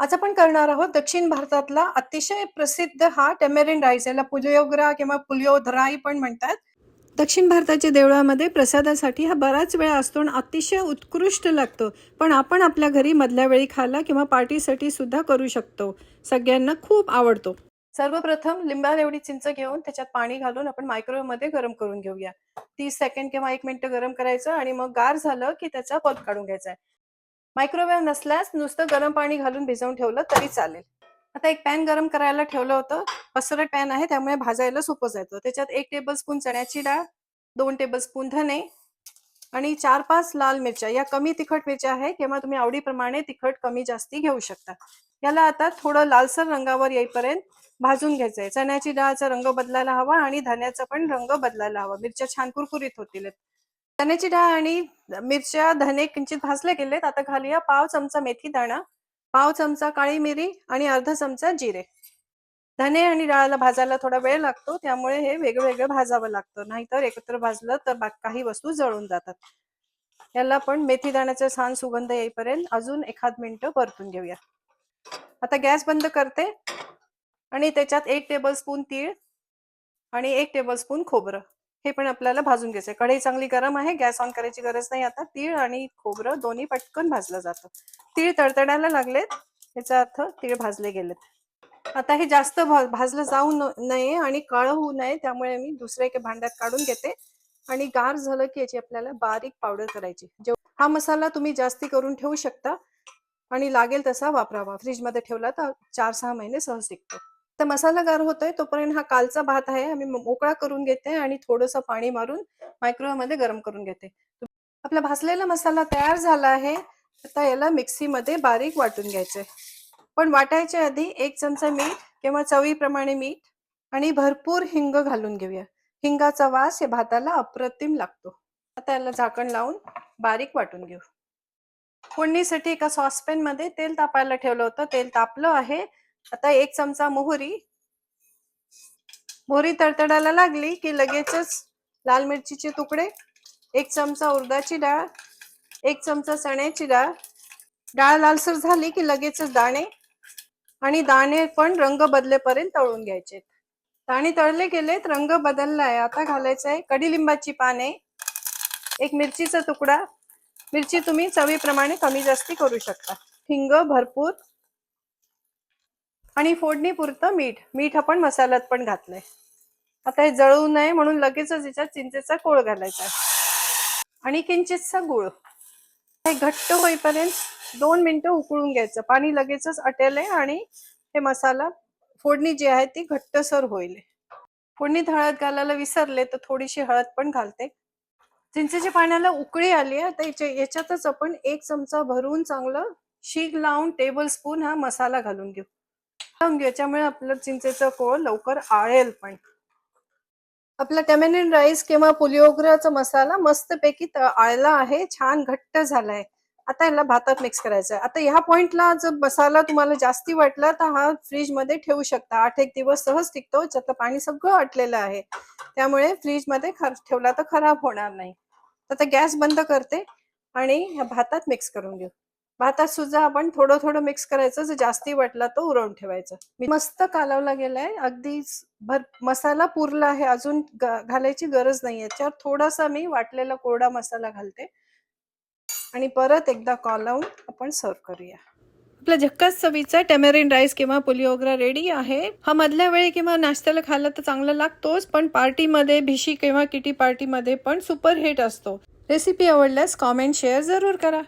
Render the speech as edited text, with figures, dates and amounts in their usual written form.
आज आपण करणार आहोत दक्षिण भारतातला अतिशय प्रसिद्ध हा टॅमॅरिंड राईस, याला पुलियोगरा किंवा पुलियोधराई पण म्हणतात. दक्षिण भारताच्या देवळामध्ये प्रसादासाठी हा बराच वेळा असतो आणि अतिशय उत्कृष्ट लागतो. पण आपण आपल्या घरी मधल्या वेळी खायला किंवा पार्टीसाठी सुद्धा करू शकतो. सगळ्यांना खूप आवडतो. सर्वप्रथम लिंबा एवढी चिंच घेऊन त्याच्यात पाणी घालून आपण मायक्रोवेव्हमध्ये गरम करून घेऊया. 30 सेकंड किंवा 1 मिनिट गरम करायचं आणि मग गार झालं की त्याचा पल्प काढून घ्यायचा. मायक्रोवेव्ह नसल्यास नुसतं गरम पाणी घालून भिजवून ठेवलं तरी चालेल. आता एक पॅन गरम करायला ठेवलं होतं. पसरट पॅन आहे त्यामुळे भाजायला सोपं जातं. त्याच्यात 1 टेबलस्पून चण्याची डाळ, 2 टेबलस्पून धने आणि 4-5 लाल मिरच्या. या कमी तिखट मिरच्या आहे किंवा तुम्ही आवडीप्रमाणे तिखट कमी जास्ती घेऊ शकता. याला आता थोडं लालसर रंगावर येईपर्यंत भाजून घ्यायचंय. चण्याची डाळचा रंग बदलायला हवा आणि धन्याचा पण रंग बदलायला हवा. मिरच्या छान कुरकुरीत होतील. चण्याची डाळ आणि मिरच्या, धने किंचित भाजले गेलेत. आता घालूया पाव चमचा मेथी दाणा, पाव चमचा काळी मिरी आणि अर्धा चमचा जिरे. धने आणि डाळला भाजायला थोडा वेळ लागतो, त्यामुळे हे वेगळं भाजावं लागतं. नाहीतर एकत्र भाजलं तर काही वस्तू जळून जातात. याला पण मेथी दाण्याचा छान सुगंध येईपर्यंत अजून एखाद मिनिट परतून घेऊया. आता गॅस बंद करते आणि त्याच्यात 1 टेबलस्पून तीळ आणि 1 टेबलस्पून खोबरं हे पण आपल्याला भाजून घ्यायचंय. कढई चांगली गरम आहे, गॅस ऑन करायची गरज नाही. आता तीळ आणि खोबरं दोन्ही पटकन भाजलं जातं. तीळ तडतडायला लागलेत, याचा अर्थ तीळ भाजले गेलेत. आता हे जास्त भाजलं जाऊ नये आणि काळं होऊ नये, त्यामुळे मी दुसऱ्या एका भांड्यात काढून घेते आणि गार झालं की याची आपल्याला बारीक पावडर करायची. हा मसाला तुम्ही जास्ती करून ठेवू शकता आणि लागेल तसा वापरावा. फ्रीजमध्ये ठेवला तर 4-6 महिने सहज टिकतो. तर मसाला गार होतोय तोपर्यंत हा कालचा भात आहे आम्ही मोकळा करून घेते आणि थोडंसं पाणी मारून मायक्रोवेव्हमध्ये गरम करून घेते. आपला भाजलेला मसाला तयार झाला आहे. आता याला मिक्सीमध्ये बारीक वाटून घ्यायचंय. पण वाटायच्या आधी 1 चमचा मीठ किंवा चवीप्रमाणे मीठ आणि भरपूर हिंग घालून घेऊया. हिंगाचा वास या भाताला अप्रतिम लागतो. आता याला झाकण लावून बारीक वाटून घेऊ. फोडणीसाठी एका सॉसपॅन मध्ये तेल तापायला ठेवलं होतं. तेल तापलं आहे. आता 1 चमचा मोहरी तडतडायला लागली की लगेचच लाल मिरचीचे तुकडे, 1 चमचा उडदाची डाळ, 1 चमचा चण्याची डाळ. डाळ लालसर झाली की लगेचच दाणे आणि दाणे पण रंग बदलेपर्यंत तळून घ्यायचे. दाणे तळले गेलेत, रंग बदललाय. आता घालायचंय कडीलिंबाची पाने, 1 मिरचीचा तुकडा. मिरची तुम्ही चवीप्रमाणे कमी जास्ती करू शकता. हिंग भरपूर आणि फोडणीपुरतं मीठ आपण मसाल्यात पण घातलंय. आता हे जळू नये म्हणून लगेचच याच्यात चिंचेचा कोळ घालायचा आणि किंचितसा गुळ. हे घट्ट होईपर्यंत 2 मिनिटं उकळून घ्यायचं. पाणी लगेचच आटेल आणि हे मसाला फोडणी जी आहे ती घट्टसर होईल. फोडणीत हळद घालायला विसरले तर थोडीशी हळद पण घालते. चिंचेच्या पाण्याला उकळी आली आहे तर याच्यातच आपण 1 चमचा भरून चांगलं शीग लावून टेबलस्पून हा मसाला घालून घेऊ. याच्यामुळे आपलं चिंचेचा कोळ लवकर आळेल पण. आपला टॅमॅरिंड राईस किंवा पुलियोगराचा मसाला मस्तपैकी आळला आहे, छान घट्ट झालाय. आता याला भातात मिक्स करायचं आहे. आता ह्या पॉइंटला जर मसाला तुम्हाला जास्ती वाटला तर हा फ्रीजमध्ये ठेवू शकता. 8-1 दिवस सहज टिकतो. त्यातलं पाणी सगळं आटलेलं आहे, त्यामुळे फ्रीजमध्ये ठेवला तर खराब होणार नाही. आता गॅस बंद करते आणि ह्या भातात मिक्स करून घेऊ. भातात सुद्धा आपण थोडं मिक्स करायचं. जर जास्ती वाटला तो उरवून ठेवायचं. मस्त कालवला गेलाय. अगदी मसाला पुरला आहे, अजून घालायची गरज नाहीये. याच्यावर थोडासा मी वाटलेला कोरडा मसाला घालते आणि परत एकदा कालवून आपण सर्व करूया. आपला झक्कास चवीचा टॅमॅरिंड राईस किंवा पुलियोगरा रेडी आहे. हा मधल्या वेळी किंवा नाश्त्याला खाल्ला तर चांगला लागतोच, पण पार्टीमध्ये, भिशी किंवा किटी पार्टीमध्ये पण सुपर हिट असतो. रेसिपी आवडल्यास कॉमेंट शेअर जरूर करा.